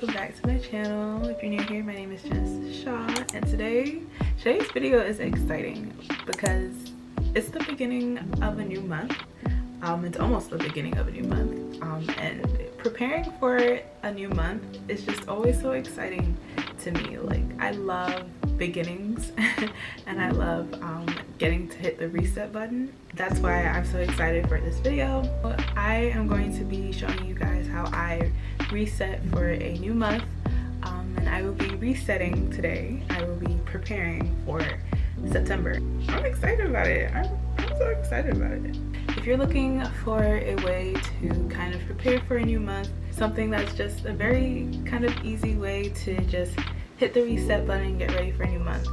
welcome back to my channel. If you're new here, my name is Jenshaw, and today's video is exciting because it's the beginning of a new month. It's almost the beginning of a new month, and preparing for a new month is just always so exciting to me. Like, I love beginnings and I love getting to hit the reset button. That's why I'm so excited for this video. I am going to be showing you guys how I reset for a new month, and I will be resetting today. I will be preparing for September. I'm excited about it. I'm so excited about it. If you're looking for a way to kind of prepare for a new month, something that's just a very kind of easy way to just hit the reset button and get ready for a new month,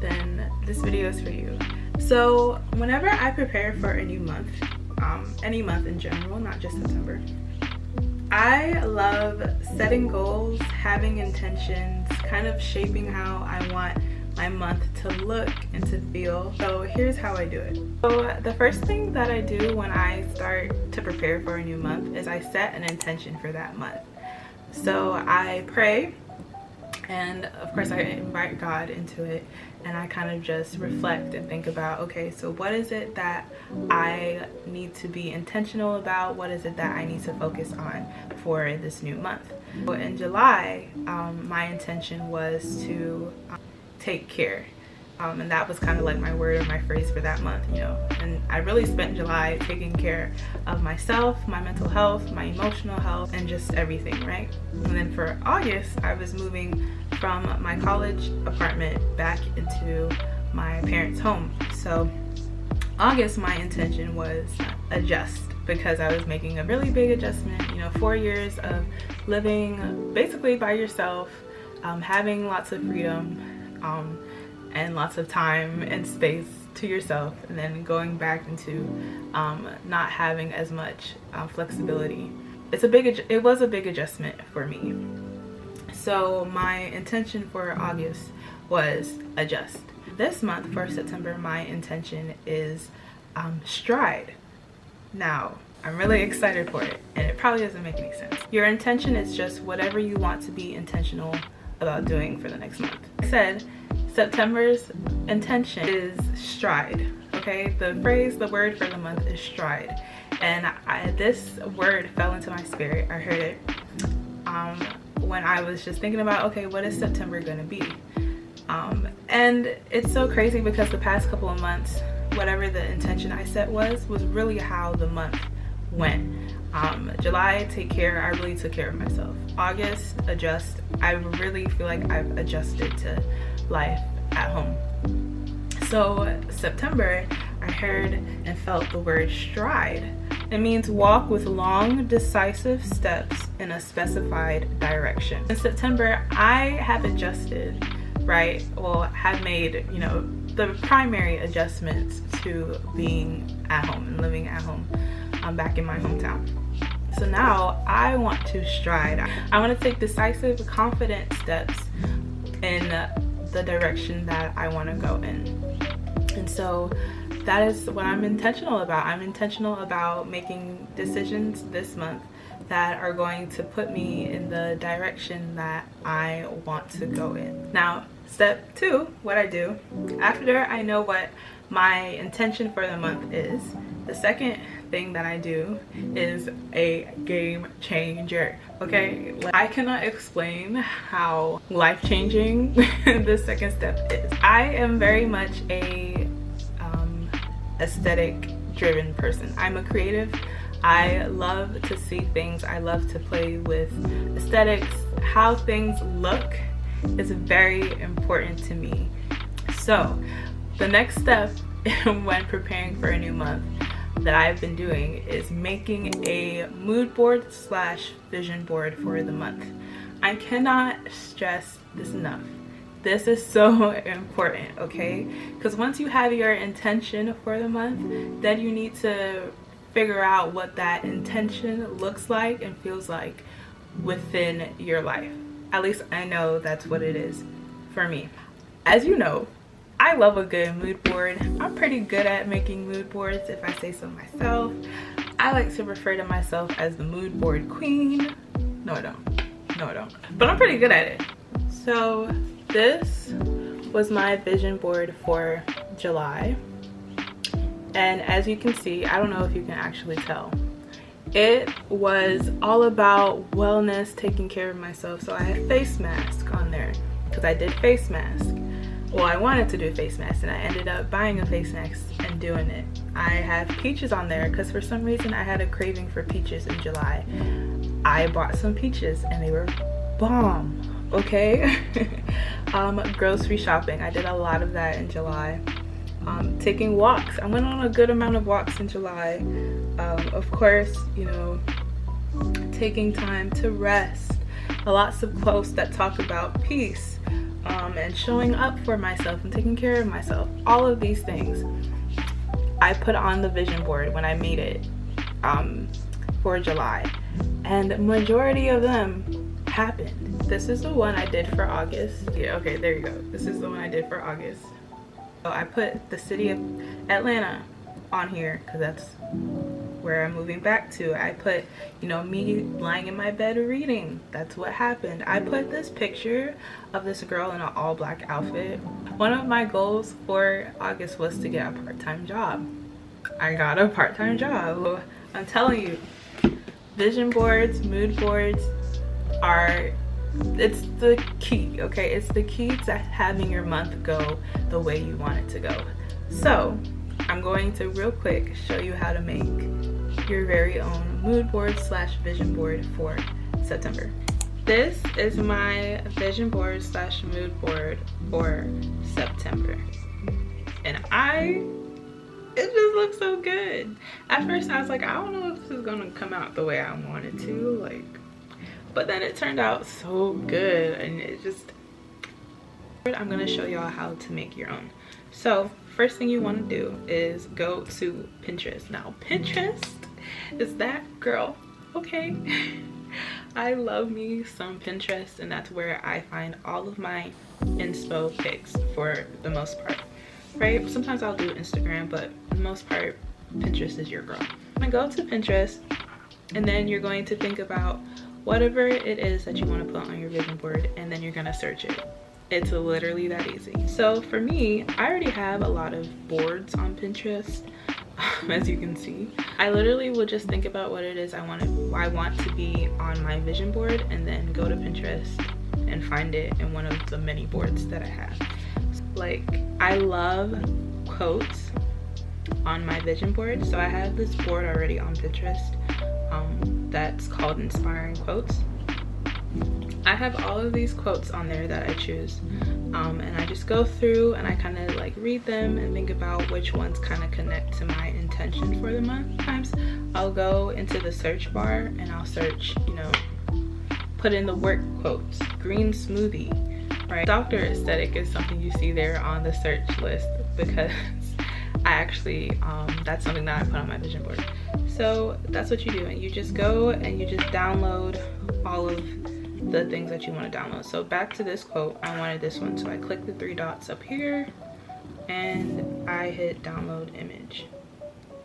then this video is for you. So whenever I prepare for a new month, any month in general, not just September, I love setting goals, having intentions, kind of shaping how I want my month to look and to feel. So here's how I do it. So the first thing that I do when I start to prepare for a new month is I set an intention for that month. So I pray, and of course I invite God into it, and I kind of just reflect and think about, okay, so what is it that I need to be intentional about? What is it that I need to focus on for this new month? So in July, my intention was to take care, and that was kind of like my word or my phrase for that month, you know. And I really spent July taking care of myself, my mental health, my emotional health, and just everything, right? And then for August, I was moving from my college apartment back into my parents' home. So August, my intention was adjust, because I was making a really big adjustment. You know, 4 years of living basically by yourself, having lots of freedom, and lots of time and space to yourself, and then going back into not having as much flexibility. It was a big adjustment for me. So my intention for August was adjust. This month for September, my intention is stride. Now, I'm really excited for it, and it probably doesn't make any sense. Your intention is just whatever you want to be intentional about doing for the next month. Like I said, September's intention is stride, okay? The word for the month is stride. And this word fell into my spirit. I heard it when I was just thinking about, okay, what is September gonna be? And it's so crazy because the past couple of months, whatever the intention I set was really how the month went. July, take care. I really took care of myself. August, adjust. I really feel like I've adjusted to life at home. So September, I heard and felt the word stride. It means walk with long, decisive steps in a specified direction. In September, I have adjusted, right? Well, have made, you know, the primary adjustments to being at home and living at home. I'm back in my hometown. So now I want to stride. I want to take decisive, confident steps in the direction that I want to go in. And so that is what I'm intentional about. I'm intentional about making decisions this month that are going to put me in the direction that I want to go in. Now, step 2, what I do after I know what my intention for the month is, the second thing that I do is a game changer, okay? I cannot explain how life-changing this second step is. I am very much a aesthetic driven person. I'm a creative. I love to see things. I love to play with aesthetics. How things look is very important to me. So the next step when preparing for a new month that I've been doing is making a mood board / vision board for the month. I cannot stress this enough. This is so important, okay? Because once you have your intention for the month, then you need to figure out what that intention looks like and feels like within your life. At least I know that's what it is for me. As you know, I love a good mood board. I'm pretty good at making mood boards, if I say so myself. I like to refer to myself as the mood board queen. No, I don't. No, I don't. But I'm pretty good at it. So this was my vision board for July. And as you can see, I don't know if you can actually tell, it was all about wellness, taking care of myself. So I had face mask on there because I did face mask. Well, I wanted to do a face mask and I ended up buying a face mask and doing it. I have peaches on there because for some reason I had a craving for peaches in July. I bought some peaches and they were bomb, okay? Grocery shopping, I did a lot of that in July. Taking walks, I went on a good amount of walks in July. Of course, you know, taking time to rest. Lots of quotes that talk about peace. And showing up for myself and taking care of myself. All of these things I put on the vision board when I made it for July, and the majority of them happened. This is the one I did for August. Yeah, okay, there you go. This is the one I did for August. So I put the city of Atlanta on here because that's where I'm moving back to. I put, you know, me lying in my bed reading. That's what happened. I put this picture of this girl in an all black outfit. One of my goals for August was to get a part-time job. I got a part-time job. I'm telling you, vision boards, mood boards are, it's the key, okay? It's the key to having your month go the way you want it to go. So I'm going to real quick show you how to make your very own mood board slash vision board for September. This is my vision board slash mood board for September. And it just looks so good. At first I was like, I don't know if this is gonna come out the way I wanted to, like, but then it turned out so good. And it just, I'm gonna show y'all how to make your own. So first thing you want to do is go to Pinterest. Now Pinterest is that girl, okay? I love me some Pinterest, and that's where I find all of my inspo pics for the most part, right? Sometimes I'll do Instagram, but for the most part Pinterest is your girl. I'm gonna go to Pinterest, and then you're going to think about whatever it is that you want to put on your vision board, and then you're gonna search it. It's literally that easy. So for me, I already have a lot of boards on Pinterest, as you can see. I literally will just think about what it is I want to be on my vision board, and then go to Pinterest and find it in one of the many boards that I have. Like, I love quotes on my vision board. So I have this board already on Pinterest that's called Inspiring Quotes. I have all of these quotes on there that I choose, and I just go through and I kind of like read them and think about which ones kind of connect to my intention for the month. Sometimes I'll go into the search bar and I'll search, you know, put in the work quotes, green smoothie, right? Doctor aesthetic is something you see there on the search list because I actually, that's something that I put on my vision board. So that's what you do, and you just go and you just download all of the things that you want to download. So back to this quote, I wanted this one, so I click the three dots up here and I hit download image,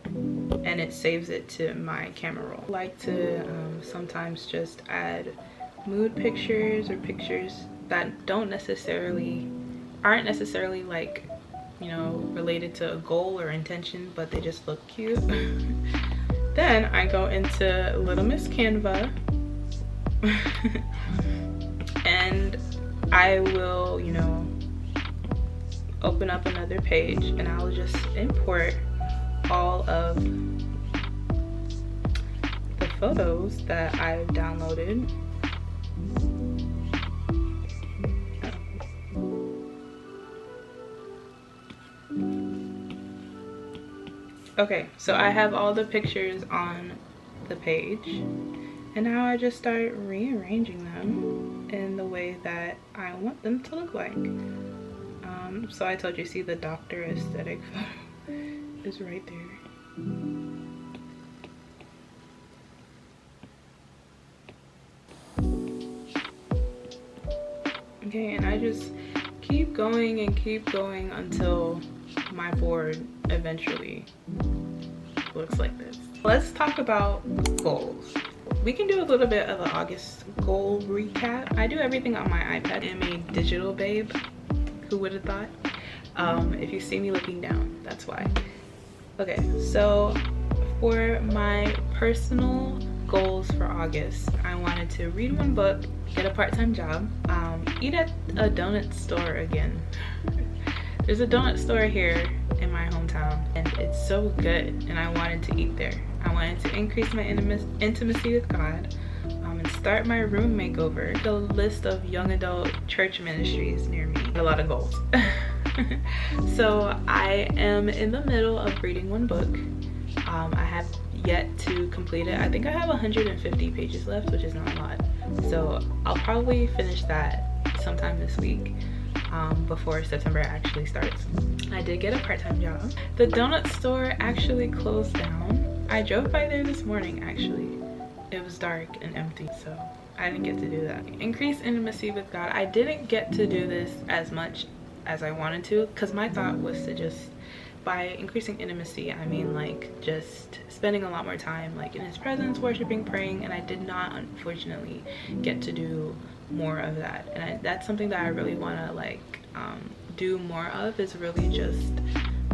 and it saves it to my camera roll. I like to sometimes just add mood pictures or pictures that aren't necessarily like, you know, related to a goal or intention, but they just look cute. Then I go into Little Miss Canva and I will, you know, open up another page and I'll just import all of the photos that I've downloaded. Okay, so I have all the pictures on the page, and now I just start rearranging them in the way that I want them to look like. So I told you, see, the doctor aesthetic photo is right there. Okay, and I just keep going and keep going until my board eventually looks like this. Let's talk about goals. we can do a little bit of an August goal recap. I do everything on my iPad. I am a digital babe. Who would have thought? If you see me looking down, that's why. Okay, so for my personal goals for August, I wanted to read 1 book, get a part-time job, eat at a donut store again. There's a donut store here in my hometown and it's so good, and I wanted to eat there. I wanted to increase my intimacy with God, and start my room makeover. The list of young adult church ministries near me. A lot of goals. So I am in the middle of reading 1 book. I have yet to complete it. I think I have 150 pages left, which is not a lot. So I'll probably finish that sometime this week, before September actually starts. I did get a part-time job. The donut store actually closed down. I drove by there this morning actually. It was dark and empty, so I didn't get to do that. Increase intimacy with God. I didn't get to do this as much as I wanted to, because my thought was to just, by increasing intimacy, I mean like just spending a lot more time like in his presence, worshiping, praying, and I did not unfortunately get to do more of that. And that's something that I really want to like do more of, is really just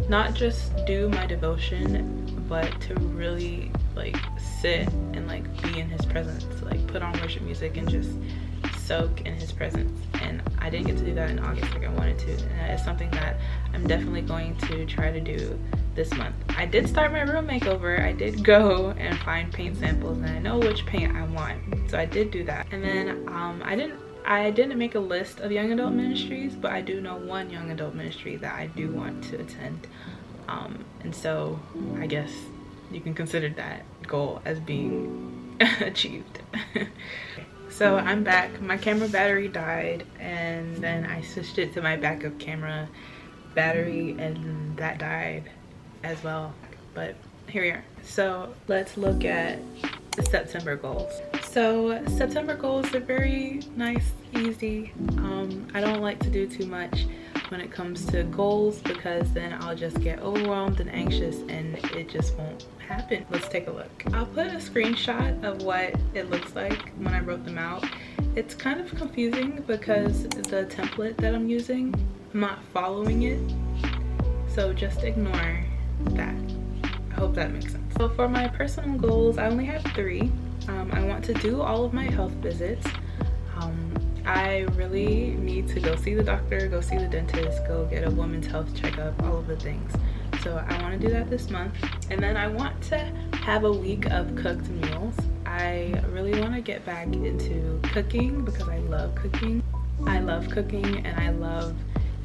not just do my devotion, but to really like sit and like be in his presence, like put on worship music and just soak in his presence. And I didn't get to do that in August like I wanted to, and that is something that I'm definitely going to try to do this month. I did start my room makeover. I did go and find paint samples, and I know which paint I want, so I did do that. And then I didn't make a list of young adult ministries, but I do know 1 young adult ministry that I do want to attend, and so I guess you can consider that goal as being achieved. So I'm back. My camera battery died, and then I switched it to my backup camera battery, and that died as well, but here we are. So let's look at the September goals. So September goals are very nice, easy. I don't like to do too much when it comes to goals, because then I'll just get overwhelmed and anxious and it just won't happen. Let's take a look. I'll put a screenshot of what it looks like when I wrote them out. It's kind of confusing because the template that I'm using, I'm not following it, so just ignore that. I hope that makes sense. So for my personal goals, I only have 3. I want to do all of my health visits. I really need to go see the doctor, go see the dentist, go get a woman's health checkup, all of the things. So I want to do that this month. And then I want to have a week of cooked meals. I really want to get back into cooking because I love cooking. I love cooking and I love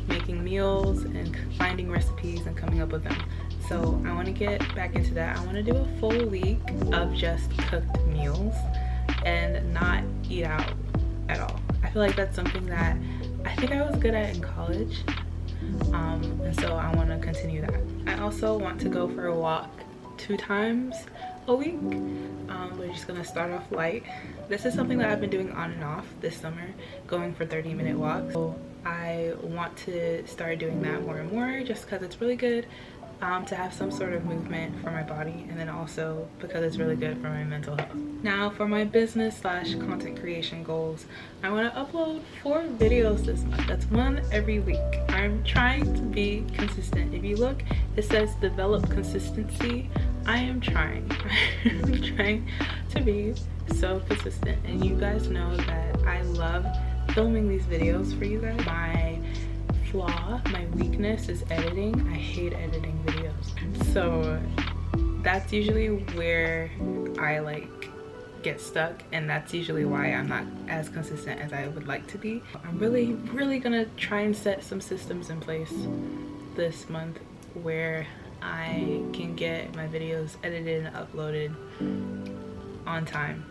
making meals and finding recipes and coming up with them. So I want to get back into that. I want to do a full week of just cooked meals and not eat out at all. I feel like that's something that I think I was good at in college, and so I want to continue that. I also want to go for a walk 2 times a week. We're just gonna start off light. This is something that I've been doing on and off this summer, going for 30-minute walks. So I want to start doing that more and more, just because it's really good to have some sort of movement for my body, and then also because it's really good for my mental health. Now for my business / content creation goals, I want to upload 4 videos this month. That's 1 every week. I'm trying to be consistent. If you look, it says develop consistency. I am trying. I'm trying to be so consistent, and you guys know that I love filming these videos for you guys. My flaw, my weakness is editing. I hate editing videos, so that's usually where I like get stuck, and that's usually why I'm not as consistent as I would like to be. I'm really gonna try and set some systems in place this month where I can get my videos edited and uploaded on time.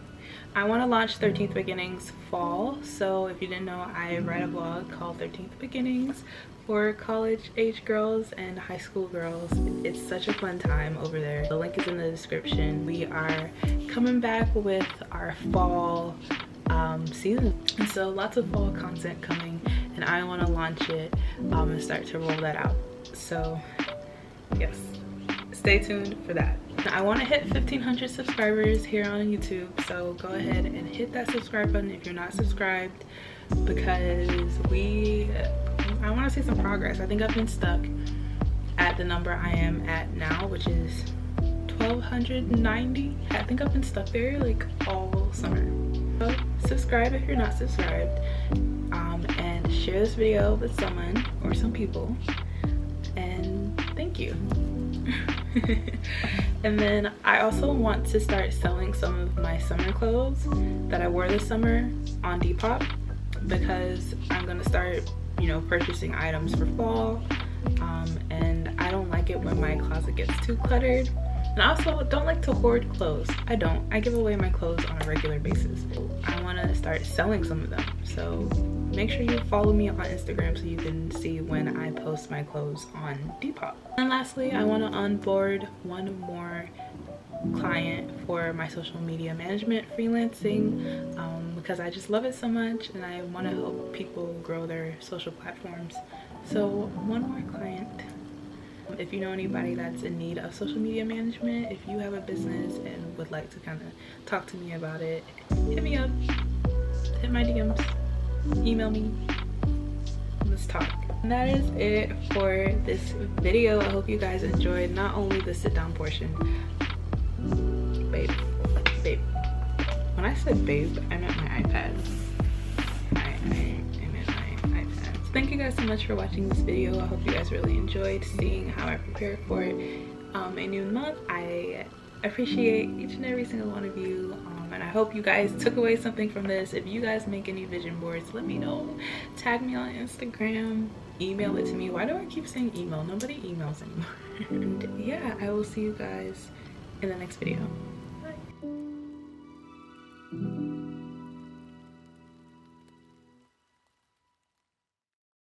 I want to launch 13th Beginnings fall, so if you didn't know, I write a blog called 13th Beginnings for college age girls and high school girls. It's such a fun time over there. The link is in the description. We are coming back with our fall season, and so lots of fall content coming, and I want to launch it and start to roll that out. So yes, stay tuned for that. I want to hit 1,500 subscribers here on YouTube, so go ahead and hit that subscribe button if you're not subscribed, because I want to see some progress. I think I've been stuck at the number I am at now, which is 1,290. I think I've been stuck there like all summer. So subscribe if you're not subscribed, and share this video with someone or some people, and thank you. And then I also want to start selling some of my summer clothes that I wore this summer on Depop, because I'm gonna start, you know, purchasing items for fall, and I don't like it when my closet gets too cluttered. And I also don't like to hoard clothes. I give away my clothes on a regular basis. I want to start selling some of them, so make sure you follow me on Instagram so you can see when I post my clothes on Depop. And lastly, I want to onboard one more client for my social media management freelancing, because I just love it so much and I want to help people grow their social platforms. So one more client. If you know anybody that's in need of social media management, if you have a business and would like to kind of talk to me about it, hit me up, hit my DMs, email me, let's talk. And that is it for this video. I hope you guys enjoyed not only the sit down portion. Babe. When I said babe, I meant my iPad. I meant my iPad. So thank you guys so much for watching this video. I hope you guys really enjoyed seeing how I prepare for a new month. I appreciate each and every single one of you, and I hope you guys took away something from this. If you guys make any vision boards, let me know. Tag me on Instagram, email it to me. Why do I keep saying email? Nobody emails anymore. And yeah, I will see you guys in the next video.